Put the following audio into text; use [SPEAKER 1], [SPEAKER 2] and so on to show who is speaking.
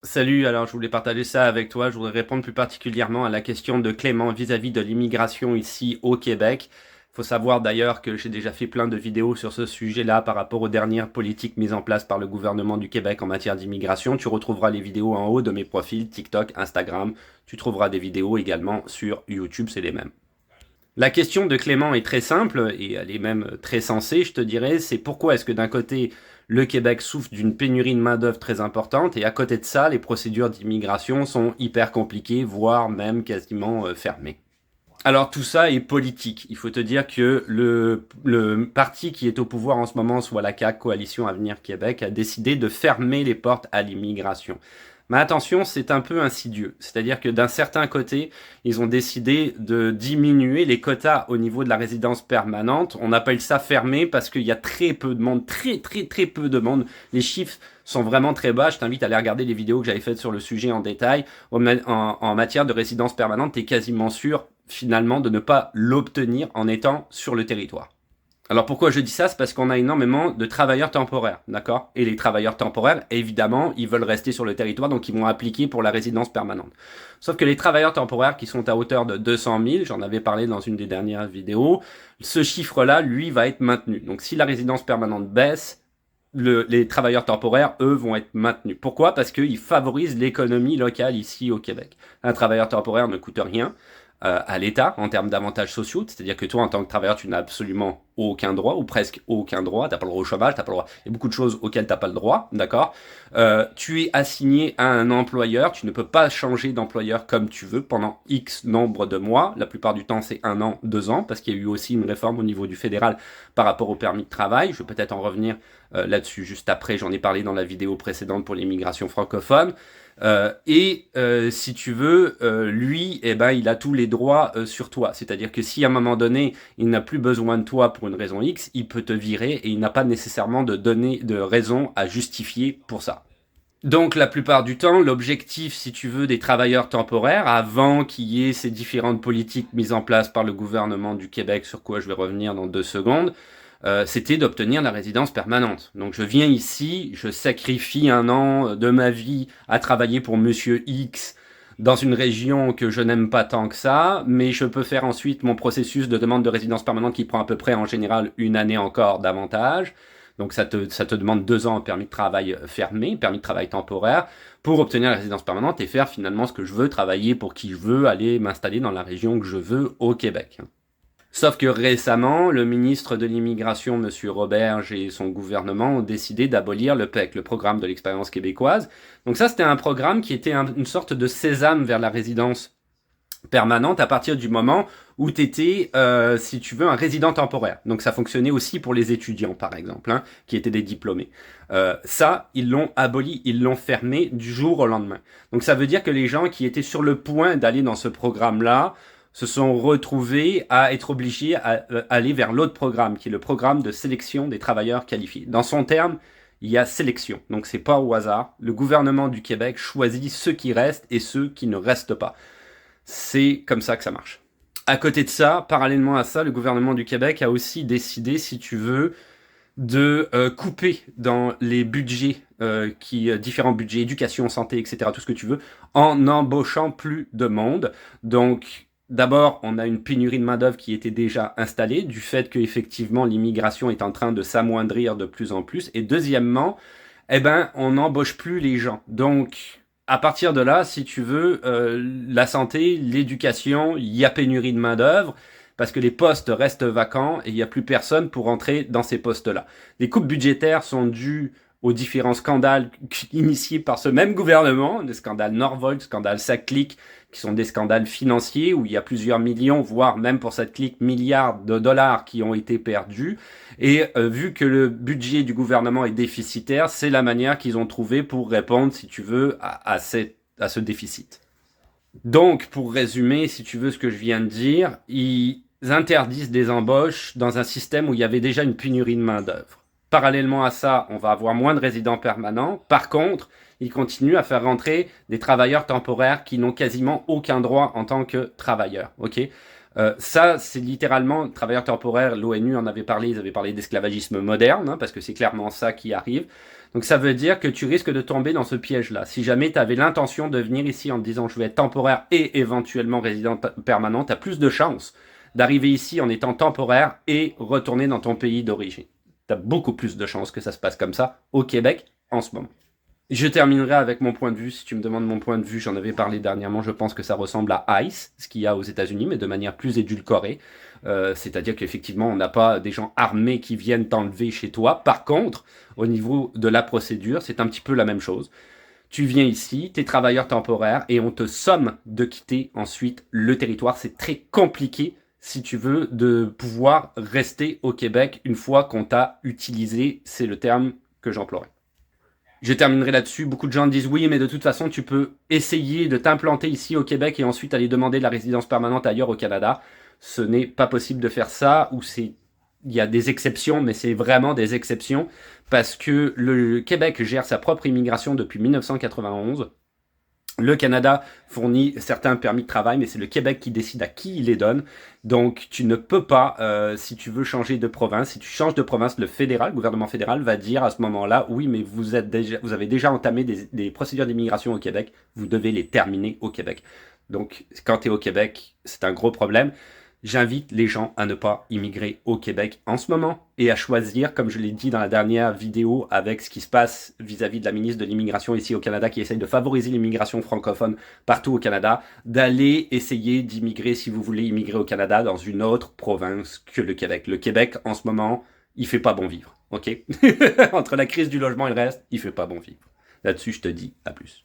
[SPEAKER 1] Salut, alors je voulais partager ça avec toi. Je voudrais répondre plus particulièrement à la question de Clément vis-à-vis de l'immigration ici au Québec. Il faut savoir d'ailleurs que j'ai déjà fait plein de vidéos sur ce sujet-là par rapport aux dernières politiques mises en place par le gouvernement du Québec en matière d'immigration. Tu retrouveras les vidéos en haut de mes profils TikTok, Instagram. Tu trouveras des vidéos également sur YouTube, c'est les mêmes. La question de Clément est très simple, et elle est même très sensée, je te dirais, c'est pourquoi est-ce que d'un côté, le Québec souffre d'une pénurie de main-d'œuvre très importante, et à côté de ça, les procédures d'immigration sont hyper compliquées, voire même quasiment fermées. Alors tout ça est politique. Il faut te dire que le parti qui est au pouvoir en ce moment, soit la CAQ, Coalition Avenir Québec, a décidé de fermer les portes à l'immigration. Mais attention, c'est un peu insidieux. C'est-à-dire que d'un certain côté, ils ont décidé de diminuer les quotas au niveau de la résidence permanente. On appelle ça fermé parce qu'il y a très peu de monde, très peu de monde. Les chiffres sont vraiment très bas. Je t'invite à aller regarder les vidéos que j'avais faites sur le sujet en détail. En matière de résidence permanente, tu es quasiment sûr finalement de ne pas l'obtenir en étant sur le territoire. Alors pourquoi je dis ça? C'est parce qu'on a énormément de travailleurs temporaires, d'accord? Et les travailleurs temporaires, évidemment, ils veulent rester sur le territoire, donc ils vont appliquer pour la résidence permanente. Sauf que les travailleurs temporaires qui sont à hauteur de 200 000, j'en avais parlé dans une des dernières vidéos, ce chiffre-là, lui, va être maintenu. Donc si la résidence permanente baisse, les travailleurs temporaires, eux, vont être maintenus. Pourquoi? Parce qu'ils favorisent l'économie locale ici au Québec. Un travailleur temporaire ne coûte rien à l'État en termes d'avantages sociaux, c'est-à-dire que toi, en tant que travailleur, tu n'as absolument aucun droit, ou presque aucun droit, t'as pas le droit au chômage, t'as pas le droit, il y a beaucoup de choses auxquelles t'as pas le droit, d'accord. Tu es assigné à un employeur, tu ne peux pas changer d'employeur comme tu veux pendant X nombre de mois, la plupart du temps c'est 1 an, 2 ans, parce qu'il y a eu aussi une réforme au niveau du fédéral par rapport au permis de travail, je vais peut-être en revenir là-dessus juste après, j'en ai parlé dans la vidéo précédente pour l'immigration francophone. Si tu veux, lui, eh ben, il a tous les droits sur toi. C'est-à-dire que si à un moment donné, il n'a plus besoin de toi pour une raison X, il peut te virer et il n'a pas nécessairement de raison à justifier pour ça. Donc la plupart du temps, l'objectif, si tu veux, des travailleurs temporaires, avant qu'il y ait ces différentes politiques mises en place par le gouvernement du Québec, sur quoi je vais revenir dans 2 secondes, c'était d'obtenir la résidence permanente. Donc je viens ici, je sacrifie 1 an de ma vie à travailler pour Monsieur X dans une région que je n'aime pas tant que ça, mais je peux faire ensuite mon processus de demande de résidence permanente qui prend à peu près en général 1 année encore davantage. Donc ça te demande 2 ans en permis de travail fermé, permis de travail temporaire, pour obtenir la résidence permanente et faire finalement ce que je veux, travailler pour qui je veux, aller m'installer dans la région que je veux au Québec. Sauf que récemment, le ministre de l'Immigration, M. Roberge, et son gouvernement ont décidé d'abolir le PEC, le programme de l'expérience québécoise. Donc ça, c'était un programme qui était une sorte de sésame vers la résidence permanente à partir du moment où tu étais, si tu veux, un résident temporaire. Donc ça fonctionnait aussi pour les étudiants, par exemple, hein, qui étaient des diplômés. Ça, ils l'ont aboli, ils l'ont fermé du jour au lendemain. Donc ça veut dire que les gens qui étaient sur le point d'aller dans ce programme-là se sont retrouvés à être obligés à aller vers l'autre programme, qui est le programme de sélection des travailleurs qualifiés. Dans son terme, il y a sélection, donc c'est pas au hasard. Le gouvernement du Québec choisit ceux qui restent et ceux qui ne restent pas. C'est comme ça que ça marche. À côté de ça, parallèlement à ça, le gouvernement du Québec a aussi décidé, si tu veux, de couper dans les budgets, différents budgets, éducation, santé, etc., tout ce que tu veux, en n'embauchant plus de monde. Donc, d'abord, on a une pénurie de main-d'œuvre qui était déjà installée, du fait que effectivement l'immigration est en train de s'amoindrir de plus en plus. Et deuxièmement, eh ben, on n'embauche plus les gens. Donc, à partir de là, si tu veux, la santé, l'éducation, il y a pénurie de main-d'œuvre parce que les postes restent vacants et il n'y a plus personne pour entrer dans ces postes-là. Les coupes budgétaires sont dues aux différents scandales initiés par ce même gouvernement, le scandale Norvolt, le scandale Saclic, qui sont des scandales financiers où il y a plusieurs millions, voire même pour cette clique milliards de dollars qui ont été perdus. Et vu que le budget du gouvernement est déficitaire, c'est la manière qu'ils ont trouvé pour répondre, si tu veux, à ce déficit. Donc, pour résumer, si tu veux ce que je viens de dire, ils interdisent des embauches dans un système où il y avait déjà une pénurie de main-d'œuvre. Parallèlement à ça, on va avoir moins de résidents permanents. Par contre, ils continuent à faire rentrer des travailleurs temporaires qui n'ont quasiment aucun droit en tant que travailleurs. Ok, ça, c'est littéralement travailleurs temporaires. L'ONU en avait parlé. Ils avaient parlé d'esclavagisme moderne, hein, parce que c'est clairement ça qui arrive. Donc ça veut dire que tu risques de tomber dans ce piège-là. Si jamais tu avais l'intention de venir ici en te disant je vais être temporaire et éventuellement résident permanent, tu as plus de chances d'arriver ici en étant temporaire et retourner dans ton pays d'origine. Tu as beaucoup plus de chances que ça se passe comme ça au Québec en ce moment. Je terminerai avec mon point de vue. Si tu me demandes mon point de vue, j'en avais parlé dernièrement, je pense que ça ressemble à ICE, ce qu'il y a aux États-Unis, mais de manière plus édulcorée. C'est-à-dire qu'effectivement, on n'a pas des gens armés qui viennent t'enlever chez toi. Par contre, au niveau de la procédure, c'est un petit peu la même chose. Tu viens ici, tu es travailleur temporaire et on te somme de quitter ensuite le territoire. C'est très compliqué, si tu veux, de pouvoir rester au Québec une fois qu'on t'a utilisé. C'est le terme que j'emploierais. Je terminerai là-dessus. Beaucoup de gens disent oui, mais de toute façon, tu peux essayer de t'implanter ici au Québec et ensuite aller demander la résidence permanente ailleurs au Canada. Ce n'est pas possible de faire ça, ou il y a des exceptions, mais c'est vraiment des exceptions, parce que le Québec gère sa propre immigration depuis 1991. Le Canada fournit certains permis de travail, mais c'est le Québec qui décide à qui il les donne. Donc, tu ne peux pas, si tu veux changer de province, si tu changes de province, le gouvernement fédéral va dire à ce moment-là, oui, mais vous avez déjà entamé des procédures d'immigration au Québec, vous devez les terminer au Québec. Donc, quand tu es au Québec, c'est un gros problème. J'invite les gens à ne pas immigrer au Québec en ce moment et à choisir, comme je l'ai dit dans la dernière vidéo avec ce qui se passe vis-à-vis de la ministre de l'immigration ici au Canada qui essaye de favoriser l'immigration francophone partout au Canada, d'aller essayer d'immigrer si vous voulez immigrer au Canada dans une autre province que le Québec. Le Québec, en ce moment, il fait pas bon vivre, ok? Entre la crise du logement et le reste, il fait pas bon vivre. Là-dessus, je te dis à plus.